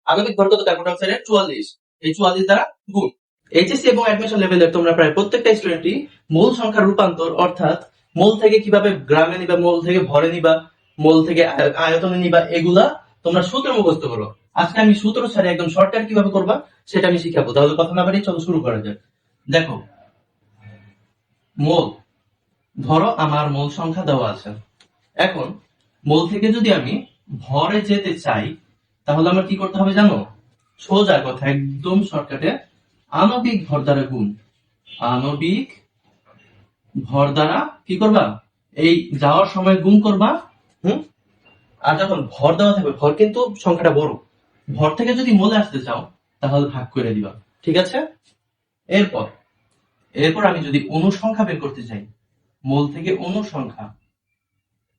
আণবিক ভর কত কার্বন ডাই অক্সাইডের 44, এই 44 দ্বারা গুণ। এইচএসসি এবং অ্যাডমিশন লেভেলের তোমরা প্রায় প্রত্যেকটা স্টুডেন্টই মোল সংখ্যার রূপান্তর অর্থাৎ মোল থেকে কিভাবে গ্রামে নিবা, মোল থেকে ভরে নিবা, মোল থেকে আয়তনে নিবা, এগুলা তোমরা সূত্র মুখস্থ করো। আজকে আমি সূত্র ছাড়া একদম শর্টকাট কিভাবে করবা সেটা আমি শিখাবো। তাহলে কথা না বাড়িয়ে চলো শুরু করা যাক। দেখো, মোল, ধরো আমার মোল সংখ্যা দেওয়া আছে। এখন মোল থেকে যদি আমি ভরে যেতে চাই তাহলে আমার কি করতে হবে জানো? সোজা কথা, একদম শর্টকাটে আণবিক ভর দ্বারা গুণ। আণবিক ভর দ্বারা কি করবা? এই যাওয়ার সময় গুণ করবা। আর যখন ভর দেওয়া থাকবে, ভর কিন্তু সংখ্যাটা বড়, ভর থেকে যদি মোলে আসতে চাও তাহলে ভাগ করে দিবা। ঠিক আছে? এরপর এরপর আমি যদি অনুসংখ্যা বের করতে চাই, মোল থেকে অনুসংখ্যা,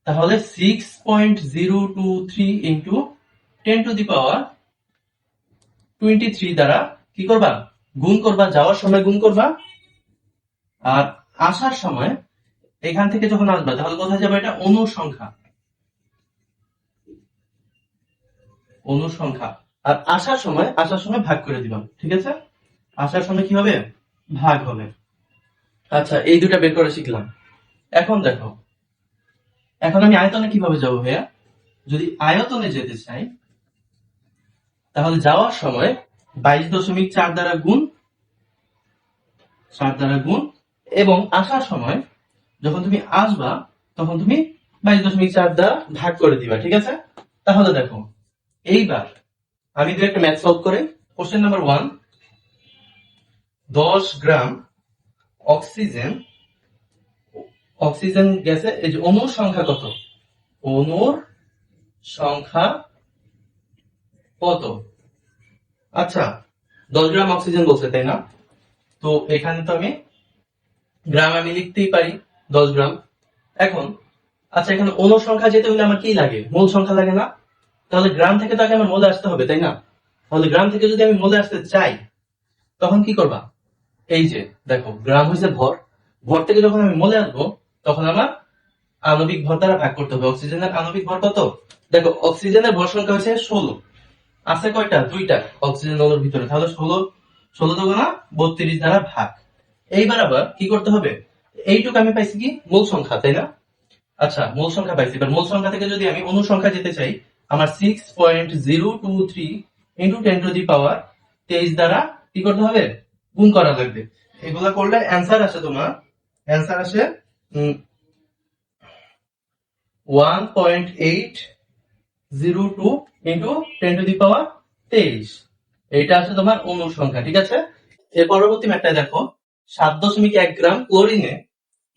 তাহলে 6.023 ইন্টু 10 টু দি পাওয়ার 23 দ্বারা কি করবা? গুণ করবা, যাওয়ার সময় গুণ করবা। আর আসার সময় এখান থেকে যখন আসবা তাহলে কোথায় যাবে? এটা অনুসংখ্যা, অনুসংখ্যা। আর আসার সময় ভাগ করে দিবা। ঠিক আছে? আসার সময় কি হবে? ভাগ হবে। আচ্ছা, এই দুটা বের করে শিখলাম। এখন দেখো, এখন আমি আয়তনে কিভাবে যাব ভাইয়া? যদি আয়তনে যেতে চাই তাহলে যাওয়ার সময় 22.4 দ্বারা গুণ, 4 দ্বারা গুণ, এবং আসার সময় যখন তুমি আসবা তখন তুমি 22.4 দ্বারা ভাগ করে দিবা। ঠিক আছে? তাহলে দেখো, এইবার আমি যদি একটা ম্যাথ সলভ করে, কোশ্চেন নাম্বার 1, 10 গ্রাম অক্সিজেন গ্যাসে এই যে অণুর সংখ্যা কত? অণুর সংখ্যা কত? আচ্ছা, 10 গ্রাম অক্সিজেন বলছে, তাই না? তো এখানে তো আমি গ্রাম আমি লিখতেই পারি 10 গ্রাম। এখন আচ্ছা, এখানে অণুর সংখ্যা যেতে হলে আমার কি লাগে? মূল সংখ্যা লাগে না? তাহলে গ্রাম থেকে তো আগে আমার মোলে আসতে হবে, তাই না? তাহলে গ্রাম থেকে যদি আমি মোলে আসতে চাই তখন কি করবা? এই যে দেখো, গ্রাম হয়েছে ভর, ভর থেকে যখন আমি মোলে আসবো তখন আমার আণবিক ভর দ্বারা ভাগ করতে হবে। অক্সিজেনের আণবিক ভর কত? দেখো, অক্সিজেনের ভর সংখ্যা হচ্ছে 16, আছে কয়টা? 2টা অক্সিজেন অণুর ভিতরে, তাহলে 16 দুগুণা 32 দ্বারা ভাগ। এইবার আবার কি করতে হবে? এইটুকু আমি পাইছি কি? মূল সংখ্যা, তাই না? আচ্ছা, মূল সংখ্যা পাইছি। এবার মূল সংখ্যা থেকে যদি আমি অনুসংখ্যা যেতে চাই, আমার 6.023 ইন্টু 10 টু দি পাওয়ার 23 দ্বারা কি করতে হবে? গুণ করা লাগবে। এগুলা করলে অ্যান্সার আসে তোমার, অ্যান্সার আসে 1.802 ইন্টু 10 টু দি পাওয়ার 23। এইটা আছে তোমার অনুসংখ্যা। ঠিক আছে? এর পরবর্তী ম্যাথটা দেখো, 7.1 গ্রাম ক্লোরিনে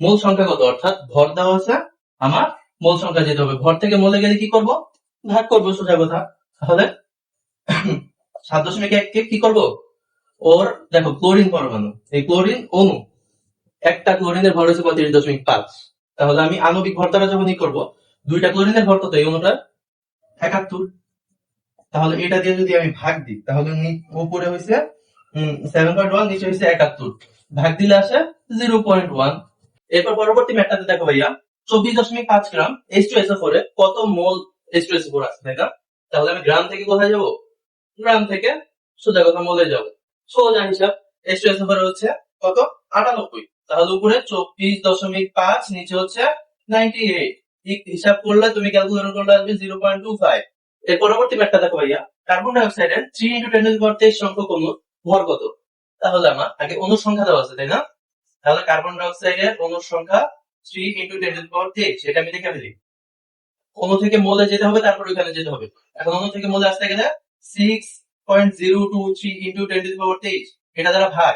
মোল সংখ্যা কত? অর্থাৎ ভর দেওয়া আছে, আমার মোল সংখ্যা যেতে হবে। ভর থেকে মোলে গেলে কি করব? ভাগ করবো, সোজা কথা। তাহলে 7.1 কে কি করব? ওর দেখো, ক্লোরিন পরমাণু, এই ক্লোরিন অণু, একটা ক্লোরিনের ভর হচ্ছে 35.5। তাহলে আমি আণবিক ভর দ্বারা যখন করব, 2টা ক্লোরিনের ভর কত? এই অণুটার 71। তাহলে এটা দিয়ে যদি আমি ভাগ দিই তাহলে উপরে হয়েছে 7.1, নিচে হয়েছে 71, ভাগ দিলে আসে 0.1। এরপর পরবর্তী ম্যাথটাতে দেখো ভাইয়া, 24.5 গ্রাম H2SO4 এ কত মোল H2SO4 আছে, তাই না? তাহলে আমি গ্রাম থেকে কোথায় যাব? গ্রাম থেকে সোজা কথা মোলে যাব। সোজা হিসাব, H2SO4 হচ্ছে কত? 98। তাহলে উপরে 24.5, নিচে হচ্ছে 98। হিসাব করলে তুমি ক্যালকুলেটর করলে আসবে 0.25। এর পরবর্তী ম্যাথটা দেখো ভাইয়া, কার্বন ডাই অক্সাইডের 3 ইন্টু 10 টু দি পাওয়ার 23 সংখ্যক অণুর ভর কত? তাহলে আমার আগে অণুর সংখ্যা দেওয়া আছে, তাই না? তাহলে কার্বন ডাই অক্সাইডের অণুর সংখ্যা 3 ইন্টু 10 টু দি পাওয়ার 23, এটা আমি দেখে ফেলি। অণু থেকে মোলে যেতে হবে, তারপর ওখানে যেতে হবে। এখন অণু থেকে মোলে আসতে গেলে 6.023 ইন্টু 10 টু দি পাওয়ার 23, এটা দ্বারা ভাগ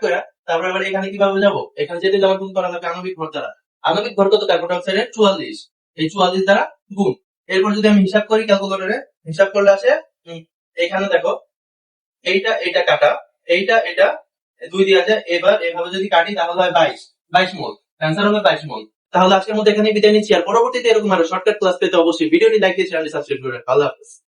করে তারপর আবার এখানে কিভাবে যাব? এখানে যেতে আমার গুণ করা লাগবে আণবিক ভর দ্বারা। আণবিক ভর কত কার্বন ডাই অক্সাইডের? 44, এই 44 দ্বারা গুণ। এরপর যদি আমি হিসাব করি ক্যালকুলেটরে, হিসাব করলে আসে এখানে দেখো, এইটা কাটা, এটা 2 দিয়া যায়। এবার এভাবে যদি কাটি তাহলে হয় 22 মোল। অ্যান্সার হবে 22 মোল। তাহলে আজকের মধ্যে এখানে বিদায় নিচ্ছি। আর পরবর্তীতে এরকম আরো শর্টকাট ক্লাস পেতে অবশ্যই ভিডিওটি লাইক দিয়ে চ্যানেলটি সাবস্ক্রাইব করে রাখবেন। আল্লাহ হাফেজ।